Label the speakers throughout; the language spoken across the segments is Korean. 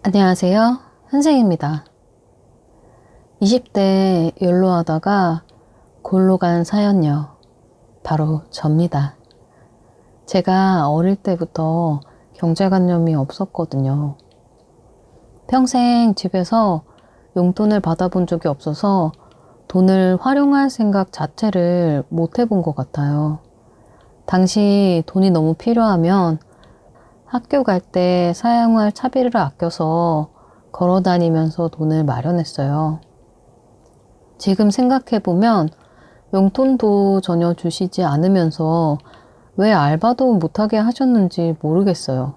Speaker 1: 안녕하세요. 현생입니다. 20대 연로하다가 골로 간 사연요. 바로 접니다. 제가 어릴 때부터 경제관념이 없었거든요. 평생 집에서 용돈을 받아본 적이 없어서 돈을 활용할 생각 자체를 못 해본 것 같아요. 당시 돈이 너무 필요하면 학교 갈 때 사용할 차비를 아껴서 걸어 다니면서 돈을 마련했어요. 지금 생각해보면 용돈도 전혀 주시지 않으면서 왜 알바도 못하게 하셨는지 모르겠어요.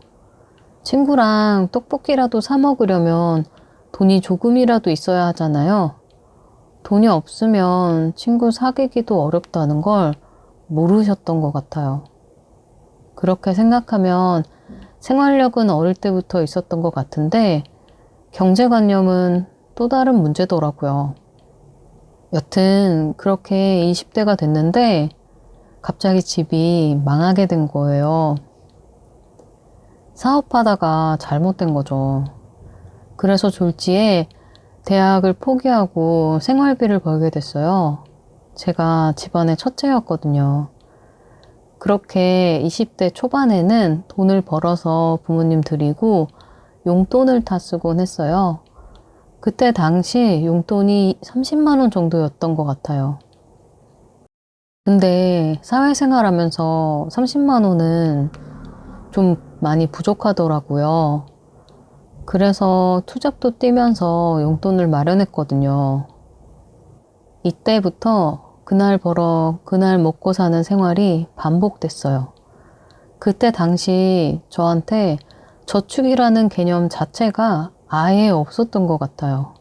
Speaker 1: 친구랑 떡볶이라도 사 먹으려면 돈이 조금이라도 있어야 하잖아요. 돈이 없으면 친구 사귀기도 어렵다는 걸 모르셨던 것 같아요. 그렇게 생각하면 생활력은 어릴 때부터 있었던 것 같은데 경제관념은 또 다른 문제더라고요. 여튼 그렇게 20대가 됐는데 갑자기 집이 망하게 된 거예요. 사업하다가 잘못된 거죠. 그래서 졸지에 대학을 포기하고 생활비를 벌게 됐어요. 제가 집안의 첫째였거든요. 그렇게 20대 초반에는 돈을 벌어서 부모님 드리고 용돈을 다 쓰곤 했어요. 그때 당시 용돈이 30만 원 정도였던 것 같아요. 근데 사회생활 하면서 30만 원은 좀 많이 부족하더라고요. 그래서 투잡도 뛰면서 용돈을 마련했거든요. 이때부터 그날 벌어 그날 먹고 사는 생활이 반복됐어요. 그때 당시 저한테 저축이라는 개념 자체가 아예 없었던 것 같아요.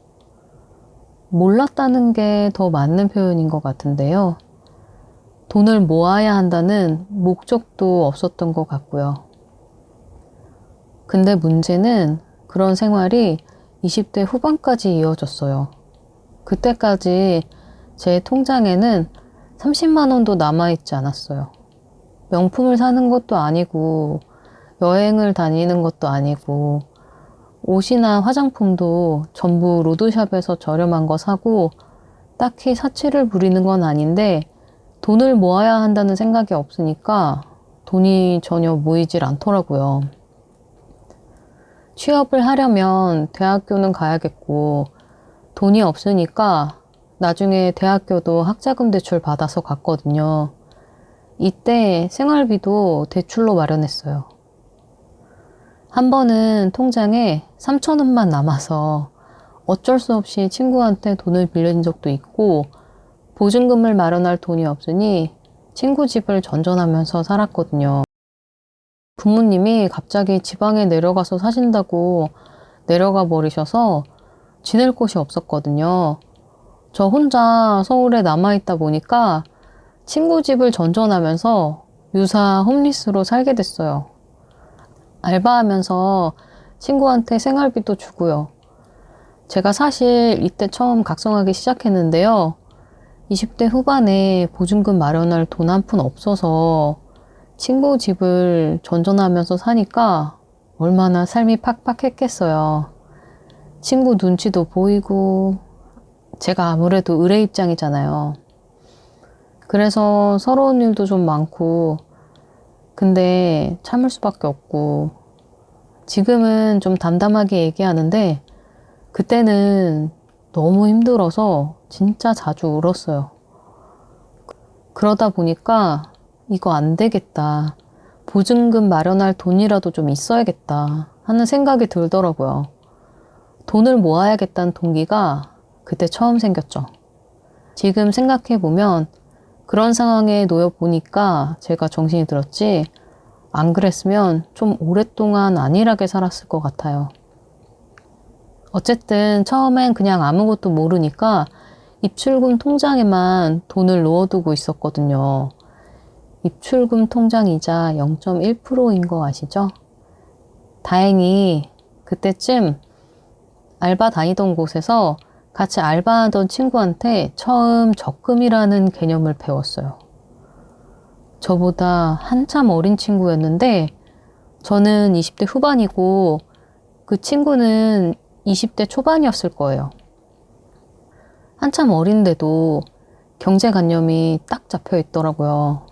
Speaker 1: 몰랐다는 게 더 맞는 표현인 것 같은데요. 돈을 모아야 한다는 목적도 없었던 것 같고요. 근데 문제는 그런 생활이 20대 후반까지 이어졌어요. 그때까지 제 통장에는 30만 원도 남아있지 않았어요. 명품을 사는 것도 아니고 여행을 다니는 것도 아니고 옷이나 화장품도 전부 로드샵에서 저렴한 거 사고 딱히 사치를 부리는 건 아닌데 돈을 모아야 한다는 생각이 없으니까 돈이 전혀 모이질 않더라고요. 취업을 하려면 대학교는 가야겠고 돈이 없으니까 나중에 대학교도 학자금 대출 받아서 갔거든요. 이때 생활비도 대출로 마련했어요. 한 번은 통장에 3천 원만 남아서 어쩔 수 없이 친구한테 돈을 빌린 적도 있고 보증금을 마련할 돈이 없으니 친구 집을 전전하면서 살았거든요. 부모님이 갑자기 지방에 내려가서 사신다고 내려가 버리셔서 지낼 곳이 없었거든요. 저 혼자 서울에 남아있다 보니까 친구 집을 전전하면서 유사 홈리스로 살게 됐어요. 알바하면서 친구한테 생활비도 주고요. 제가 사실 이때 처음 각성하기 시작했는데요. 20대 후반에 보증금 마련할 돈 한 푼 없어서 친구 집을 전전하면서 사니까 얼마나 삶이 팍팍했겠어요. 친구 눈치도 보이고 제가 아무래도 의뢰 입장이잖아요. 그래서 서러운 일도 좀 많고 근데 참을 수밖에 없고 지금은 좀 담담하게 얘기하는데 그때는 너무 힘들어서 진짜 자주 울었어요. 그러다 보니까 이거 안 되겠다. 보증금 마련할 돈이라도 좀 있어야겠다 하는 생각이 들더라고요. 돈을 모아야겠다는 동기가 그때 처음 생겼죠. 지금 생각해보면 그런 상황에 놓여 보니까 제가 정신이 들었지 안 그랬으면 좀 오랫동안 안일하게 살았을 것 같아요. 어쨌든 처음엔 그냥 아무것도 모르니까 입출금 통장에만 돈을 넣어두고 있었거든요. 입출금 통장 이자 0.1%인 거 아시죠? 다행히 그때쯤 알바 다니던 곳에서 같이 알바하던 친구한테 처음 적금이라는 개념을 배웠어요. 저보다 한참 어린 친구였는데 저는 20대 후반이고 그 친구는 20대 초반이었을 거예요. 한참 어린데도 경제관념이 딱 잡혀 있더라고요.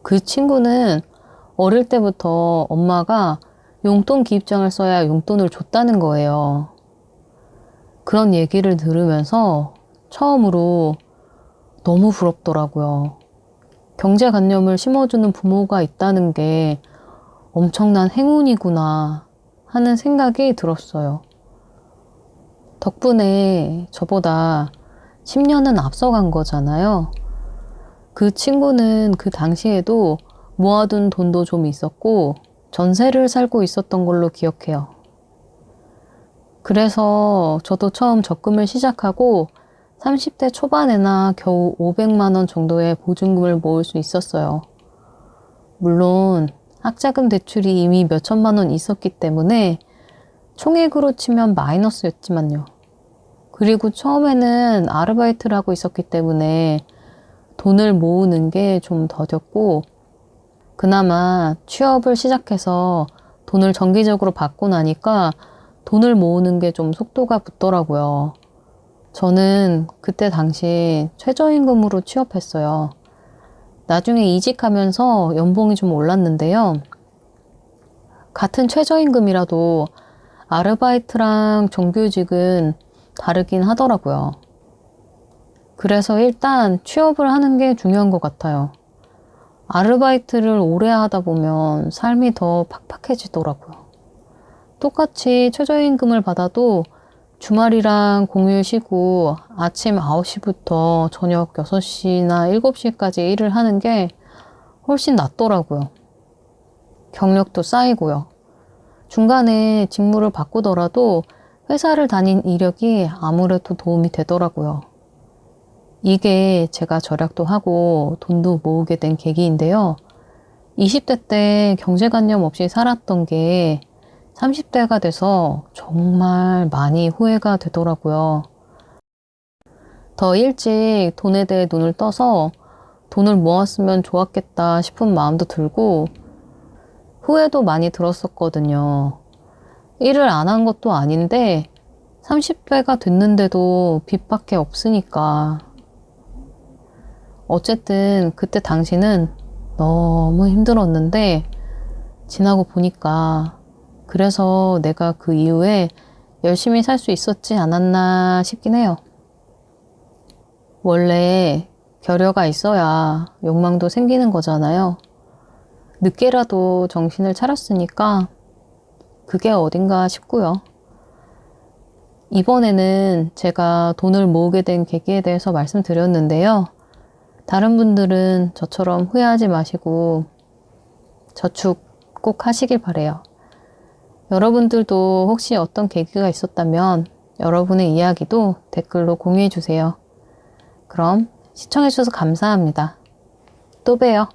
Speaker 1: 그 친구는 어릴 때부터 엄마가 용돈 기입장을 써야 용돈을 줬다는 거예요. 그런 얘기를 들으면서 처음으로 너무 부럽더라고요. 경제관념을 심어주는 부모가 있다는 게 엄청난 행운이구나 하는 생각이 들었어요. 덕분에 저보다 10년은 앞서간 거잖아요. 그 친구는 그 당시에도 모아둔 돈도 좀 있었고 전세를 살고 있었던 걸로 기억해요. 그래서 저도 처음 적금을 시작하고 30대 초반에나 겨우 500만 원 정도의 보증금을 모을 수 있었어요. 물론 학자금 대출이 이미 몇천만 원 있었기 때문에 총액으로 치면 마이너스였지만요. 그리고 처음에는 아르바이트를 하고 있었기 때문에 돈을 모으는 게 좀 더뎠고, 그나마 취업을 시작해서 돈을 정기적으로 받고 나니까 돈을 모으는 게 좀 속도가 붙더라고요. 저는 그때 당시 최저임금으로 취업했어요. 나중에 이직하면서 연봉이 좀 올랐는데요. 같은 최저임금이라도 아르바이트랑 정규직은 다르긴 하더라고요. 그래서 일단 취업을 하는 게 중요한 것 같아요. 아르바이트를 오래 하다 보면 삶이 더 팍팍해지더라고요. 똑같이 최저임금을 받아도 주말이랑 공휴일 쉬고 아침 9시부터 저녁 6시나 7시까지 일을 하는 게 훨씬 낫더라고요. 경력도 쌓이고요. 중간에 직무를 바꾸더라도 회사를 다닌 이력이 아무래도 도움이 되더라고요. 이게 제가 절약도 하고 돈도 모으게 된 계기인데요. 20대 때 경제관념 없이 살았던 게 30대가 돼서 정말 많이 후회가 되더라고요. 더 일찍 돈에 대해 눈을 떠서 돈을 모았으면 좋았겠다 싶은 마음도 들고 후회도 많이 들었었거든요. 일을 안 한 것도 아닌데 30대가 됐는데도 빚밖에 없으니까. 어쨌든 그때 당시는 너무 힘들었는데 지나고 보니까 그래서 내가 그 이후에 열심히 살 수 있었지 않았나 싶긴 해요. 원래 결여가 있어야 욕망도 생기는 거잖아요. 늦게라도 정신을 차렸으니까 그게 어딘가 싶고요. 이번에는 제가 돈을 모으게 된 계기에 대해서 말씀드렸는데요. 다른 분들은 저처럼 후회하지 마시고 저축 꼭 하시길 바래요. 여러분들도 혹시 어떤 계기가 있었다면 여러분의 이야기도 댓글로 공유해 주세요. 그럼 시청해 주셔서 감사합니다. 또 봬요.